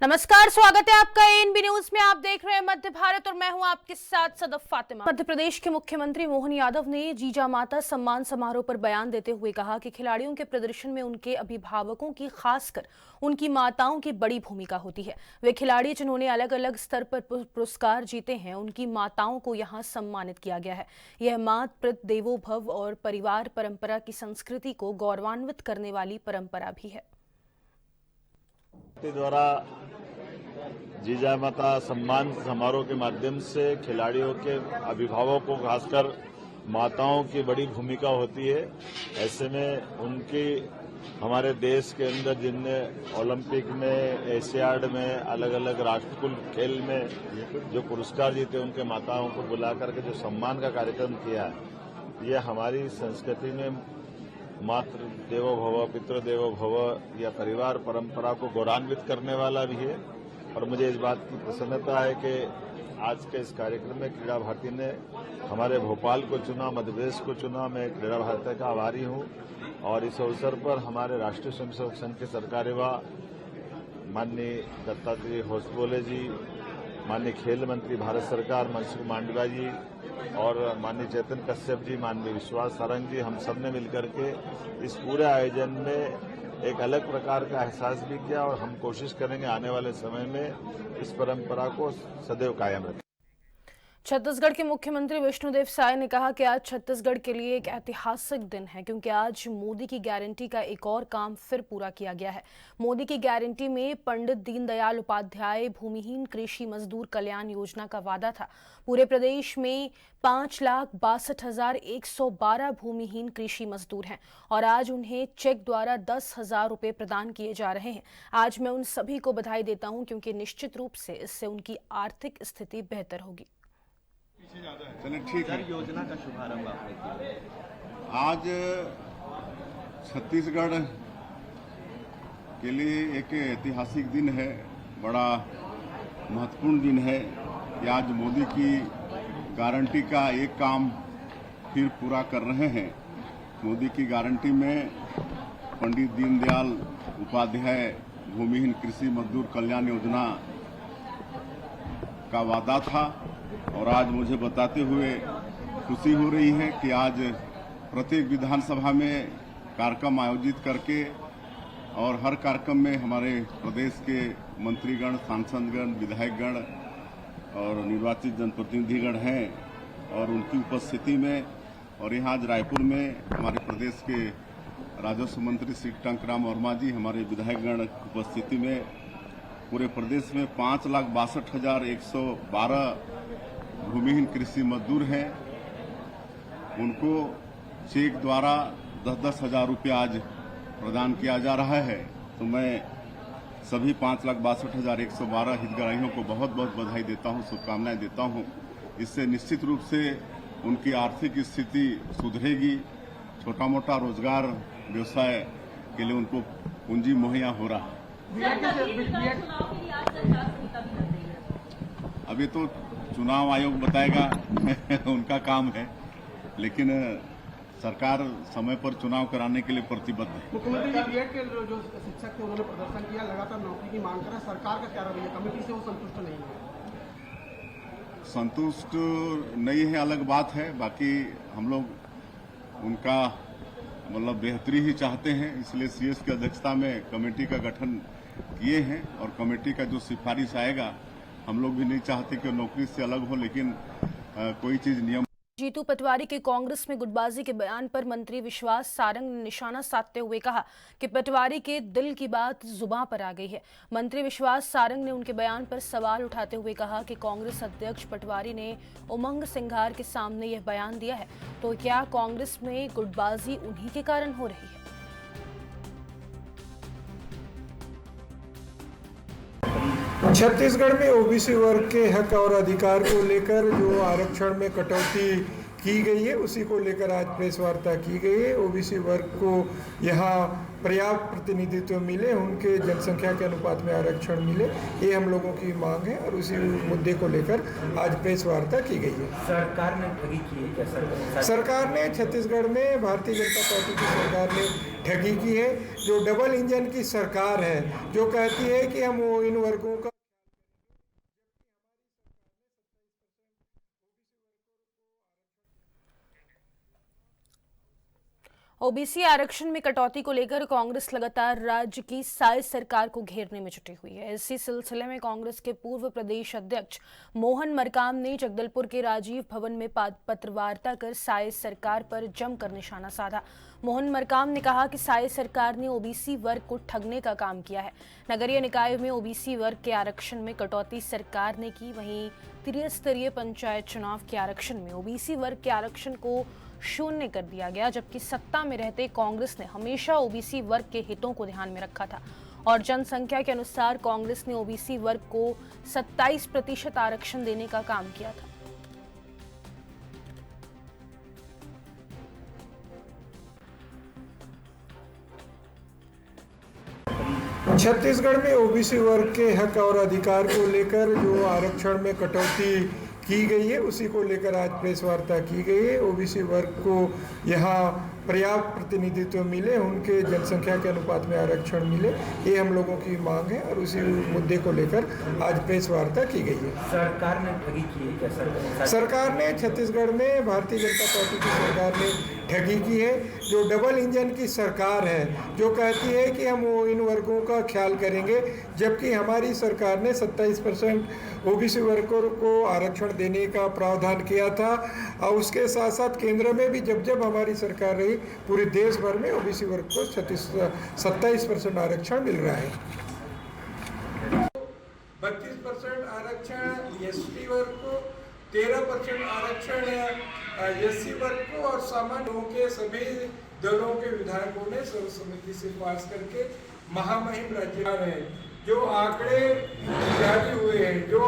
नमस्कार, स्वागत है आपका एएनबी न्यूज में। आप देख रहे हैं मध्य भारत और मैं हूं आपके साथ सदफ फातिमा। मध्य प्रदेश के मुख्यमंत्री मोहन यादव ने जीजामाता सम्मान समारोह पर बयान देते हुए कहा कि खिलाड़ियों के प्रदर्शन में उनके अभिभावकों की, खासकर उनकी माताओं की बड़ी भूमिका होती है। वे खिलाड़ी जिन्होंने अलग अलग स्तर पर पुरस्कार जीते हैं, उनकी माताओं को यहाँ सम्मानित किया गया है। यह मातृ देवो भव और परिवार परंपरा की संस्कृति को गौरवान्वित करने वाली परंपरा भी है। द्वारा जीजामाता सम्मान समारोह के माध्यम से खिलाड़ियों के अभिभावकों, खासकर माताओं की बड़ी भूमिका होती है। ऐसे में उनकी हमारे देश के अंदर जिनने ओलंपिक में, एशियाड में, अलग अलग राष्ट्रकुल खेल में जो पुरस्कार जीते, उनके माताओं को बुला करके जो सम्मान का कार्यक्रम किया है, ये हमारी संस्कृति में मातृ देवो भव, पितृ देवो भव या परिवार परंपरा को गौरवान्वित करने वाला भी है। और मुझे इस बात की प्रसन्नता है कि आज के इस कार्यक्रम में क्रीड़ा भारती ने हमारे भोपाल को चुना, मध्य प्रदेश को चुना। मैं क्रीड़ा भारती का आभारी हूं। और इस अवसर पर हमारे राष्ट्रीय स्वयंसेवक संघ के सरकार्यवाह माननीय दत्तात्रेय होसबोले जी, माननीय खेल मंत्री भारत सरकार मनसुख मांडविया जी और माननीय चेतन कश्यप जी, माननीय विश्वास सारंग जी, हम सब ने मिलकर के इस पूरे आयोजन में एक अलग प्रकार का एहसास भी किया। और हम कोशिश करेंगे आने वाले समय में इस परंपरा को सदैव कायम रखें। छत्तीसगढ़ के मुख्यमंत्री विष्णुदेव साय ने कहा कि आज छत्तीसगढ़ के लिए एक ऐतिहासिक दिन है, क्योंकि आज मोदी की गारंटी का एक और काम फिर पूरा किया गया है। मोदी की गारंटी में पंडित दीनदयाल उपाध्याय भूमिहीन कृषि मजदूर कल्याण योजना का वादा था। पूरे प्रदेश में 5,62,112 भूमिहीन कृषि मजदूर हैं और आज उन्हें चेक द्वारा 10,000 रुपये प्रदान किए जा रहे हैं। आज मैं उन सभी को बधाई देता हूं, क्योंकि निश्चित रूप से इससे उनकी आर्थिक स्थिति बेहतर होगी। चलिए ठीक है। योजना का शुभारंभ आपने किया। आज छत्तीसगढ़ के लिए एक ऐतिहासिक दिन है, बड़ा महत्वपूर्ण दिन है कि आज मोदी की गारंटी का एक काम फिर पूरा कर रहे हैं। मोदी की गारंटी में पंडित दीनदयाल उपाध्याय भूमिहीन कृषि मजदूर कल्याण योजना का वादा था और आज मुझे बताते हुए खुशी हो रही है कि आज प्रत्येक विधानसभा में कार्यक्रम आयोजित करके और हर कार्यक्रम में हमारे प्रदेश के मंत्रीगण, सांसदगण, विधायकगण और निर्वाचित जनप्रतिनिधिगण हैं और उनकी उपस्थिति में, और यहाँ आज रायपुर में हमारे प्रदेश के राजस्व मंत्री श्री टंकराम वर्मा जी, हमारे विधायकगण की उपस्थिति में पूरे प्रदेश में 5,62,112 भूमिहीन कृषि मजदूर हैं। उनको चेक द्वारा 10-10 हजार रुपये आज प्रदान किया जा रहा है। तो मैं सभी 5,62,112 हितग्राहियों को बहुत बहुत बधाई देता हूं, शुभकामनाएं देता हूं। इससे निश्चित रूप से उनकी आर्थिक स्थिति सुधरेगी। छोटा मोटा रोजगार व्यवसाय के लिए उनको पूंजी मुहैया हो रहा है। अभी तो चुनाव आयोग बताएगा उनका काम है, लेकिन सरकार समय पर चुनाव कराने के लिए प्रतिबद्ध है। मुख्यमंत्री जी, बीएड के जो शिक्षक थे उन्होंने प्रदर्शन किया, लगातार नौकरी की मांग कर रहा है, सरकार का क्या रवैया, कमेटी से वो संतुष्ट नहीं है? संतुष्ट नहीं है अलग बात है, बाकी हम लोग उनका मतलब बेहतरी ही चाहते हैं, इसलिए सीएस की अध्यक्षता में कमेटी का गठन किए हैं और कमेटी का जो सिफारिश आएगा, हम लोग भी नहीं चाहते कि नौकरी से अलग हो, लेकिन कोई चीज नियम। जीतू पटवारी के कांग्रेस में गुटबाजी के बयान पर मंत्री विश्वास सारंग ने निशाना साधते हुए कहा कि पटवारी के दिल की बात जुबां पर आ गई है। मंत्री विश्वास सारंग ने उनके बयान पर सवाल उठाते हुए कहा कि कांग्रेस अध्यक्ष पटवारी ने उमंग सिंघार के सामने यह बयान दिया है, तो क्या कांग्रेस में गुटबाजी उन्हीं के कारण हो रही है? छत्तीसगढ़ में ओबीसी वर्ग के हक और अधिकार को लेकर जो आरक्षण में कटौती की गई है, उसी को लेकर आज प्रेस वार्ता की गई है। ओबीसी वर्ग को यहाँ पर्याप्त प्रतिनिधित्व मिले, उनके जनसंख्या के अनुपात में आरक्षण मिले, ये हम लोगों की मांग है और उसी मुद्दे को लेकर आज प्रेस वार्ता की गई है। सरकार ने ठगी की है क्या? सरकार ने छत्तीसगढ़ में भारतीय जनता पार्टी की सरकार ने ठगी की है, जो डबल इंजन की सरकार है, जो कहती है कि हम इन वर्गों का ओबीसी आरक्षण में कटौती को लेकर कांग्रेस लगातार राज्य की साय सरकार को घेरने में जुटी हुई है। इसी सिलसिले में कांग्रेस के पूर्व प्रदेश अध्यक्ष मोहन मरकाम ने जगदलपुर के राजीव भवन में पत्रवार्ता कर साय सरकार पर जमकर निशाना साधा। मोहन मरकाम ने कहा कि साय सरकार ने ओबीसी वर्ग को ठगने का काम किया है। नगरीय निकाय में ओबीसी वर्ग के आरक्षण में कटौती सरकार ने की, वहीं त्रिस्तरीय पंचायत चुनाव के आरक्षण में ओबीसी वर्ग के आरक्षण को शून्य कर दिया गया, जबकि सत्ता में रहते कांग्रेस ने हमेशा ओबीसी वर्ग के हितों को ध्यान में रखा था और जनसंख्या के अनुसार कांग्रेस ने ओबीसी वर्ग को 27% आरक्षण देने का काम किया था। छत्तीसगढ़ में ओबीसी वर्ग के हक और अधिकार को लेकर जो आरक्षण में कटौती की गई है, उसी को लेकर आज प्रेस वार्ता की गई है। ओबीसी वर्ग को यहाँ पर्याप्त प्रतिनिधित्व मिले, उनके जनसंख्या के अनुपात में आरक्षण मिले, ये हम लोगों की मांग है और उसी मुद्दे को लेकर आज प्रेस वार्ता की गई है। सरकार ने ठगी की है क्या? सरकार ने छत्तीसगढ़ में भारतीय जनता पार्टी की सरकार ने ठगी की है, जो डबल इंजन की सरकार है, जो कहती है कि हम इन वर्गों का ख्याल करेंगे, जबकि हमारी सरकार ने 27% ओबीसी वर्गों को आरक्षण देने का प्रावधान किया था और उसके साथ साथ केंद्र में भी जब हमारी सरकार रही, पूरे देश भर में ओबीसी वर्ग को 27% आरक्षण मिल रहा है। 32% आरक्षण एसटी वर्ग को, 13% आरक्षण एससी वर्ग को और सामान्य के सभी दलों के विधायकों ने सर्वसम्मति से पास करके महामहिम राज्य है। जो आंकड़े जारी हुए हैं, जो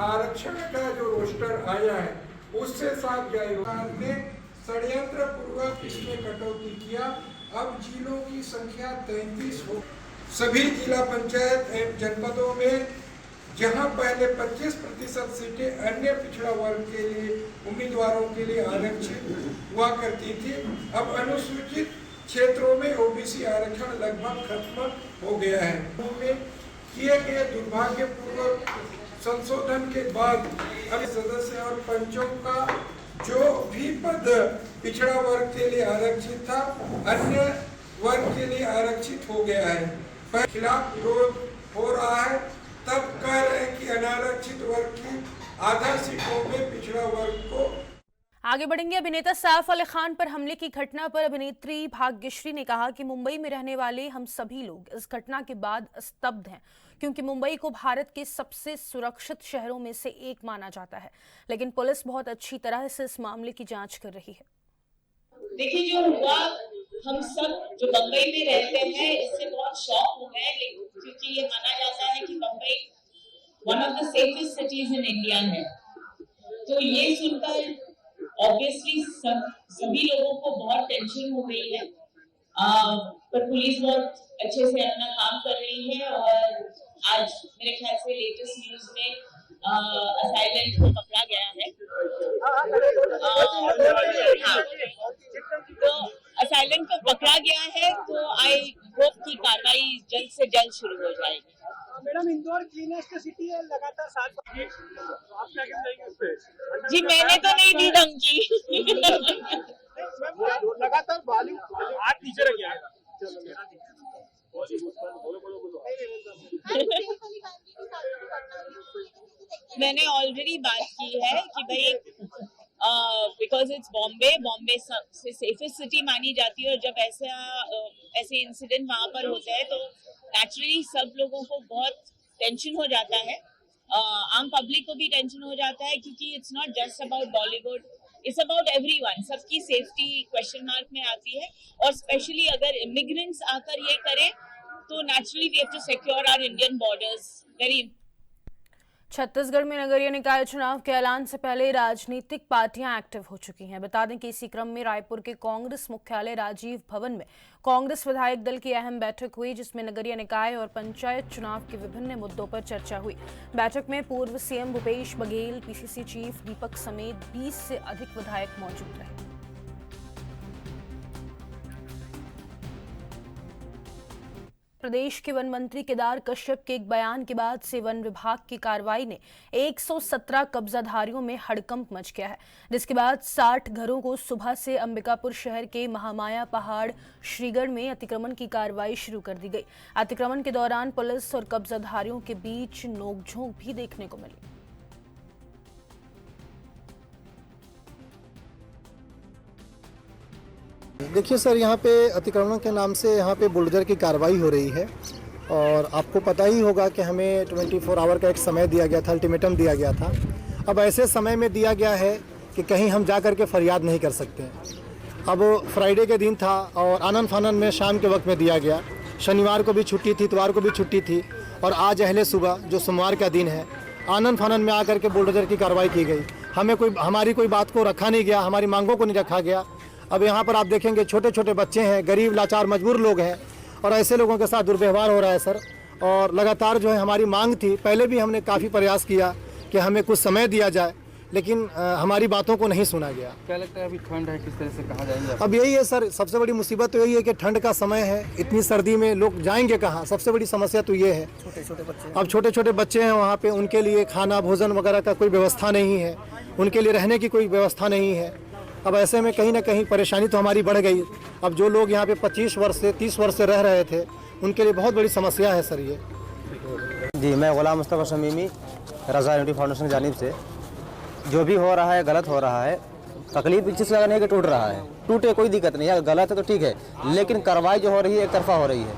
आरक्षण का जो रोस्टर आया है, उससे साफ जाहिर ने षड्यंत्र पूर्वक इसमें कटौती किया। अब जिलों की संख्या 33 हो, सभी जिला पंचायत एवं जनपदों में जहां पहले 25% सीटें अन्य पिछड़ा वर्ग के लिए उम्मीदवारों के लिए आरक्षित हुआ करती थी, अब अनुसूचित क्षेत्रों में ओबीसी आरक्षण लगभग खत्म हो गया है। उनमें किए गए दुर्भाग्यपूर्ण संशोधन के बाद अब सदस्य और पंचों का जो भी पद पिछड़ा वर्ग के लिए आरक्षित था, अन्य वर्ग के लिए आरक्षित हो गया है। पर खिलाफ विरोध हो रहा है, तब कह रहे हैं कि अनारक्षित वर्ग की आधा सीटों में पिछड़ा वर्ग को। आगे बढ़ेंगे। अभिनेता सैफ अली खान पर हमले की घटना पर अभिनेत्री भाग्यश्री ने कहा कि मुंबई में रहने वाले हम सभी लोग इस घटना के बाद स्तब्ध हैं, क्योंकि मुंबई को भारत के सबसे सुरक्षित शहरों में से एक माना जाता है, लेकिन पुलिस बहुत अच्छी तरह से इस मामले की जांच कर रही है। देखिए, जो हुआ, हम सब जो बम्बई में रहते हैं इससे बहुत शॉक हो गए, लेकिन क्योंकि ये माना जाता है कि Bombay one of the safest cities in India है, तो ये सुनकर ऑब्वियसली सभी लोगों को बहुत टेंशन हो गई है। पर पुलिस बहुत अच्छे से अपना काम कर रही है और आज मेरे ख्याल से लेटेस्ट न्यूज में असाइलेंट को पकड़ा गया है। तो असाइलेंट को पकड़ा गया है, तो आई होप की कार्रवाई जल्द से जल्द शुरू हो जाएगी। मैडम, इंदौर क्लीनेस्ट सिटी है, लगातार 7 आप क्या कहना चाहेंगे उस पे? जी, मैंने तो नहीं दी धमकी। लगातार बालू आप टीचर है क्या? मैंने ऑलरेडी बात की है कि भाई बिकॉज इट्स बॉम्बे सबसे सेफेस्ट सिटी मानी जाती है, और जब ऐसे इंसिडेंट वहां पर होते हैं तो नेचुरली सब लोगों को बहुत टेंशन हो जाता है, आम पब्लिक को भी टेंशन हो जाता है, क्योंकि it's not just about Bollywood, it's about everyone. सबकी सेफ्टी क्वेश्चन मार्क में आती है, और स्पेशली अगर इमिग्रेंट्स आकर ये करें तो naturally we have to secure our Indian borders very. Chhattisgarh में नगरीय निकाय चुनाव के ऐलान से पहले राजनीतिक पार्टियां एक्टिव हो चुकी हैं। बता दें कि इसी क्रम में रायपुर के कांग्रेस मुख्यालय राजीव भवन में कांग्रेस विधायक दल की अहम बैठक हुई, जिसमें नगरीय निकाय और पंचायत चुनाव के विभिन्न मुद्दों पर चर्चा हुई। बैठक में पूर्व CM Bhupesh Baghel, PCC chief Deepak समेत 20 से अधिक विधायक मौजूद रहे। प्रदेश के वन मंत्री केदार कश्यप के एक बयान के बाद से वन विभाग की कार्रवाई ने 117 कब्जाधारियों में हड़कंप मच गया है, जिसके बाद 60 घरों को सुबह से अंबिकापुर शहर के महामाया पहाड़ श्रीगढ़ में अतिक्रमण की कार्रवाई शुरू कर दी गई। अतिक्रमण के दौरान पुलिस और कब्जाधारियों के बीच नोकझोंक भी देखने को मिली। देखिए सर, यहाँ पे अतिक्रमण के नाम से यहाँ पे बुलडोजर की कार्रवाई हो रही है और आपको पता ही होगा कि हमें 24 आवर का एक समय दिया गया था, अल्टीमेटम दिया गया था। अब ऐसे समय में दिया गया है कि कहीं हम जा कर के फरियाद नहीं कर सकते। अब फ्राइडे के दिन था और आनन फानन में शाम के वक्त में दिया गया। शनिवार को भी छुट्टी थी, इतवार को भी छुट्टी थी और आज अहले सुबह जो सोमवार का दिन है, आनन फानन में आकर के बुलडोजर की कार्रवाई की गई। हमारी कोई बात को रखा नहीं गया, हमारी मांगों को नहीं रखा गया। अब यहाँ पर आप देखेंगे छोटे छोटे बच्चे हैं, गरीब लाचार मजबूर लोग हैं और ऐसे लोगों के साथ दुर्व्यवहार हो रहा है सर। और लगातार जो है हमारी मांग थी, पहले भी हमने काफ़ी प्रयास किया कि हमें कुछ समय दिया जाए, लेकिन हमारी बातों को नहीं सुना गया। क्या लगता है अभी ठंड है, किस तरह से कहा जाएंगे? अब यही है सर, सबसे बड़ी मुसीबत तो यही है कि ठंड का समय है, इतनी सर्दी में लोग जाएंगे कहाँ? सबसे बड़ी समस्या तो ये है। अब छोटे छोटे बच्चे हैं वहाँ पे, उनके लिए खाना भोजन वगैरह का कोई व्यवस्था नहीं है, उनके लिए रहने की कोई व्यवस्था नहीं है। अब ऐसे में कहीं ना कहीं परेशानी तो हमारी बढ़ गई। अब जो लोग यहाँ पे 25 वर्ष से 30 वर्ष से रह रहे थे, उनके लिए बहुत बड़ी समस्या है सर ये। जी, मैं गुलाम मुस्तफा शमीमी, रज़ा यूनिटी फाउंडेशन की जानिब से, जो भी हो रहा है गलत हो रहा है। तकलीफ इस चीज़ का नहीं है कि टूट रहा है, टूटे कोई दिक्कत नहीं है, गलत है तो ठीक है, लेकिन कार्रवाई जो हो रही है एक तरफा हो रही है।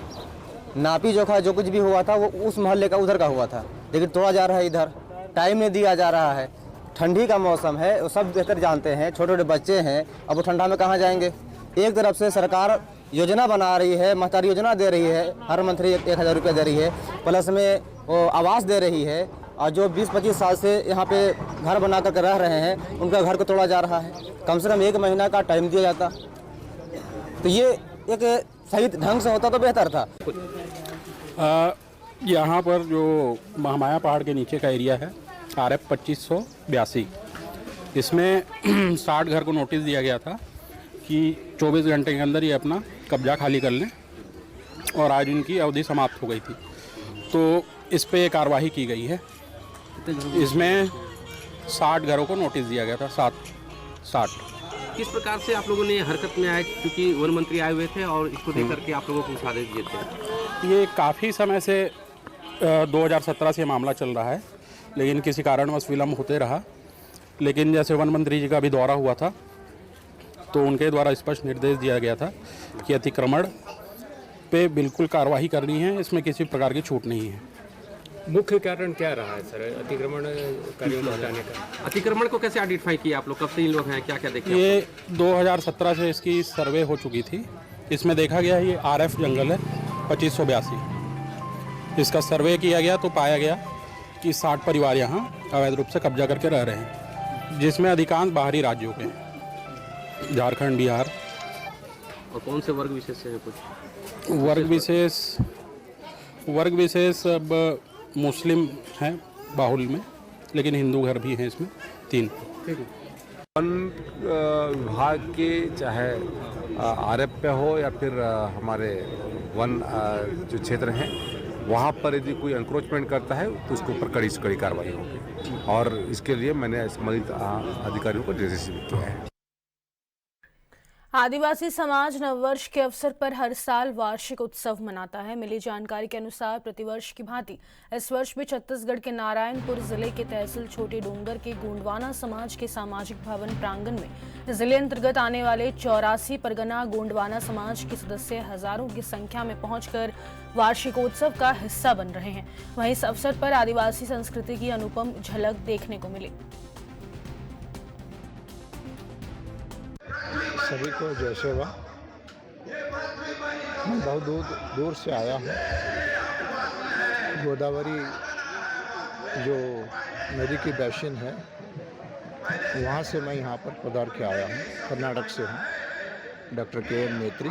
नापी जोखा जो कुछ भी हुआ था वो उस मोहल्ले का उधर का हुआ था, लेकिन तोड़ा जा रहा है इधर, टाइम नहीं दिया जा रहा है। ठंडी का मौसम है, वो सब बेहतर जानते हैं, छोटे छोटे बच्चे हैं, अब वो ठंडा में कहाँ जाएंगे? एक तरफ से सरकार योजना बना रही है, महतारी योजना दे रही है, हर मंथली 1000 रुपया दे रही है, प्लस में वो आवास दे रही है, और जो 20-25 साल से यहाँ पे घर बना करके रह रहे हैं उनका घर को तोड़ा जा रहा है। कम से कम 1 महीना का टाइम दिया जाता तो ये एक सही ढंग से होता तो बेहतर था। यहाँ पर जो महामाया पहाड़ के नीचे का एरिया है RF 2582, इसमें 60 घर को नोटिस दिया गया था कि 24 घंटे के अंदर ये अपना कब्जा खाली कर लें, और आज इनकी अवधि समाप्त हो गई थी, तो इस पे कार्रवाई की गई है। इसमें 60 घरों को नोटिस दिया गया था, 60। किस प्रकार से आप लोगों ने हरकत में आए, क्योंकि वन मंत्री आए हुए थे और इसको देख करके आप लोगों को कुछ आदेश दिए थे? ये काफ़ी समय से 2017 से मामला चल रहा है, लेकिन किसी कारणवश विलम्ब होते रहा। लेकिन जैसे वन मंत्री जी का भी दौरा हुआ था, तो उनके द्वारा स्पष्ट निर्देश दिया गया था कि अतिक्रमण पे बिल्कुल कार्रवाई करनी है, इसमें किसी प्रकार की छूट नहीं है। मुख्य कारण क्या रहा है सर अतिक्रमण कार्यों को हटाने का? अतिक्रमण को कैसे आइडेंटिफाई किया आप लोग, कब से इन लोग हैं, क्या क्या देखे? ये 2017 से इसकी सर्वे हो चुकी थी। इसमें देखा गया ये RF जंगल है 2582, इसका सर्वे किया गया तो पाया गया कि 60 परिवार यहाँ अवैध रूप से कब्जा करके रह रहे हैं, जिसमें अधिकांश बाहरी राज्यों के, झारखंड, बिहार। और कौन से वर्ग विशेष से है? कुछ वर्ग विशेष अब मुस्लिम हैं बाहुल में, लेकिन हिंदू घर भी हैं इसमें 3। वन विभाग के चाहे RF पे हो या फिर हमारे वन जो क्षेत्र हैं वहाँ पर यदि कोई एंक्रोचमेंट करता है तो उसके ऊपर कड़ी से कड़ी कार्रवाई होगी, और इसके लिए मैंने संबंधित अधिकारियों को निर्देशित भी किया है। आदिवासी समाज नववर्ष के अवसर पर हर साल वार्षिक उत्सव मनाता है। मिली जानकारी के अनुसार प्रतिवर्ष की भांति इस वर्ष भी छत्तीसगढ़ के नारायणपुर जिले के तहसील छोटे डोंगर के गोंडवाना समाज के सामाजिक भवन प्रांगण में जिले अंतर्गत आने वाले 84 परगना गोंडवाना समाज के सदस्य हजारों की संख्या में पहुंचकर वार्षिकोत्सव का हिस्सा बन रहे हैं। वहीं इस अवसर पर आदिवासी संस्कृति की अनुपम झलक देखने को मिली। सभी को जय सेवा। मैं बहुत दूर से आया हूँ। गोदावरी जो नदी की बेसिन है, वहाँ से मैं यहाँ पर पधार के आया हूँ। कर्नाटक से हूँ। डॉक्टर के मेत्री,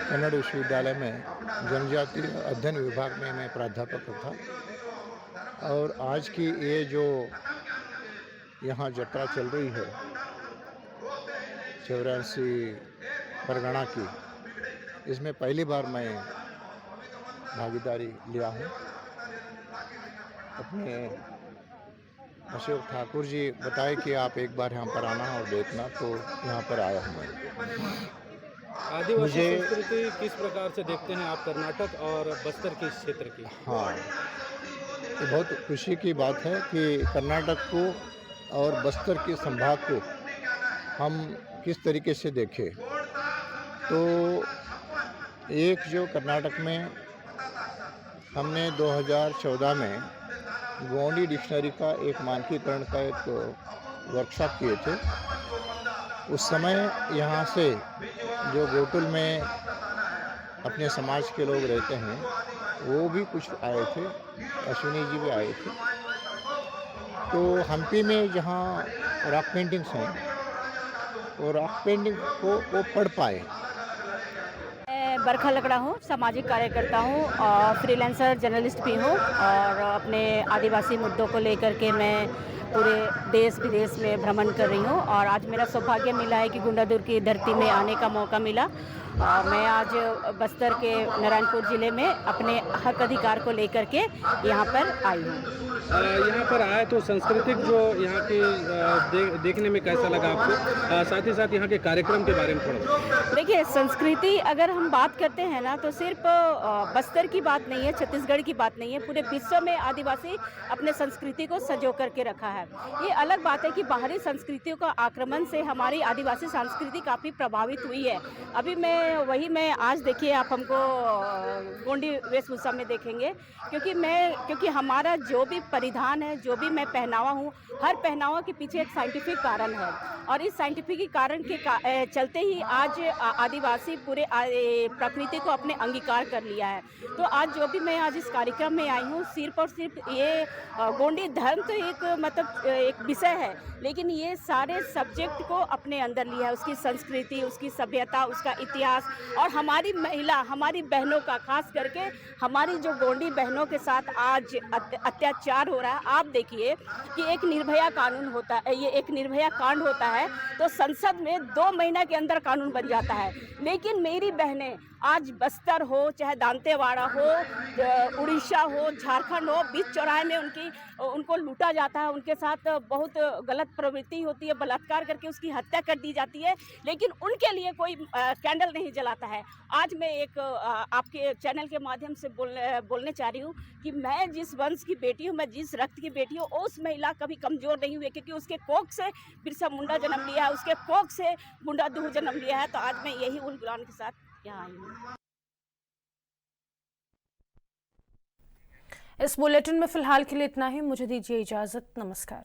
कन्नड़ विश्वविद्यालय में जनजातीय अध्ययन विभाग में मैं प्राध्यापक था। और आज की ये जो यहाँ जत्रा चल रही है 84 परगना की, इसमें पहली बार मैं भागीदारी लिया हूँ। अपने अशोक ठाकुर जी बताए कि आप एक बार यहाँ पर आना और देखना, तो यहाँ पर आया हूँ मैं। आदिवासी संस्कृति किस प्रकार से देखते हैं आप कर्नाटक और बस्तर के क्षेत्र की? हाँ, ये बहुत खुशी की बात है कि कर्नाटक को और बस्तर के संभाग को हम किस तरीके से देखें। तो एक जो कर्नाटक में हमने 2014 में गोंडी डिक्शनरी का एक मानकीकरण का एक वर्कशॉप किए थे। उस समय यहाँ से जो गोटुल में अपने समाज के लोग रहते हैं वो भी कुछ आए थे, अश्विनी जी भी आए थे। तो हम्पी में जहाँ रॉक पेंटिंग्स हैं, वो रॉक पेंटिंग को वो पढ़ पाए। मैं बरखा लकड़ा हूँ, सामाजिक कार्यकर्ता हूँ और फ्रीलांसर जर्नलिस्ट भी हूँ। और अपने आदिवासी मुद्दों को लेकर के मैं पूरे देश विदेश में भ्रमण कर रही हूँ। और आज मेरा सौभाग्य मिला है कि गुंडादुर की धरती में आने का मौका मिला। मैं आज बस्तर के नारायणपुर ज़िले में अपने हक अधिकार को लेकर के यहाँ पर आई हूँ। यहाँ पर आए तो सांस्कृतिक जो यहाँ के देखने में कैसा लगा आपको? साथ ही साथ यहाँ के कार्यक्रम के बारे में थोड़ा देखिए, संस्कृति अगर हम बात करते हैं ना, तो सिर्फ बस्तर की बात नहीं है, छत्तीसगढ़ की बात नहीं है, पूरे विश्व में आदिवासी अपने संस्कृति को संजो करके रखा है। ये अलग बात है कि बाहरी संस्कृतियों का आक्रमण से हमारी आदिवासी संस्कृति काफ़ी प्रभावित हुई है। अभी मैं आज देखिए, आप हमको गोंडी वेशभूषा में देखेंगे, क्योंकि हमारा जो भी परिधान है, जो भी मैं पहनावा हूँ, हर पहनावा के पीछे एक साइंटिफिक कारण है। और इस साइंटिफिक कारण के चलते ही आज आदिवासी पूरे प्रकृति को अपने अंगीकार कर लिया है। तो आज जो भी मैं आज इस कार्यक्रम में आई हूँ, सिर्फ और सिर्फ ये गोंडी धर्म तो एक विषय है, लेकिन ये सारे सब्जेक्ट को अपने अंदर लिया है। उसकी संस्कृति, उसकी सभ्यता, उसका इतिहास, और हमारी महिला, हमारी बहनों का, खास करके हमारी जो गोंडी बहनों के साथ आज अत्याचार हो रहा है। आप देखिए कि एक निर्भया कानून होता है, ये एक निर्भया कांड होता है तो संसद में 2 महीना के अंदर कानून बन जाता है। लेकिन मेरी बहनें आज बस्तर हो, चाहे दांतेवाड़ा हो, उड़ीसा हो, झारखंड हो, बीच चौराहे में उनको लूटा जाता है, उनके साथ बहुत गलत प्रवृत्ति होती है, बलात्कार करके उसकी हत्या कर दी जाती है, लेकिन उनके लिए कोई कैंडल नहीं जलाता है। आज मैं एक आपके चैनल के माध्यम से बोलने चाह रही हूँ कि मैं जिस वंश की बेटी हूँ, मैं जिस रक्त की बेटी हूँ, उस महिला कभी कमज़ोर नहीं हुई, क्योंकि उसके कोख से बिरसा मुंडा जन्म लिया है, उसके कोख से गुंडादुर जन्म लिया है। तो आज मैं यही उलगुलान के साथ यहाँ आई हूँ। इस बुलेटिन में फिलहाल के लिए इतना ही। मुझे दीजिए इजाजत। नमस्कार।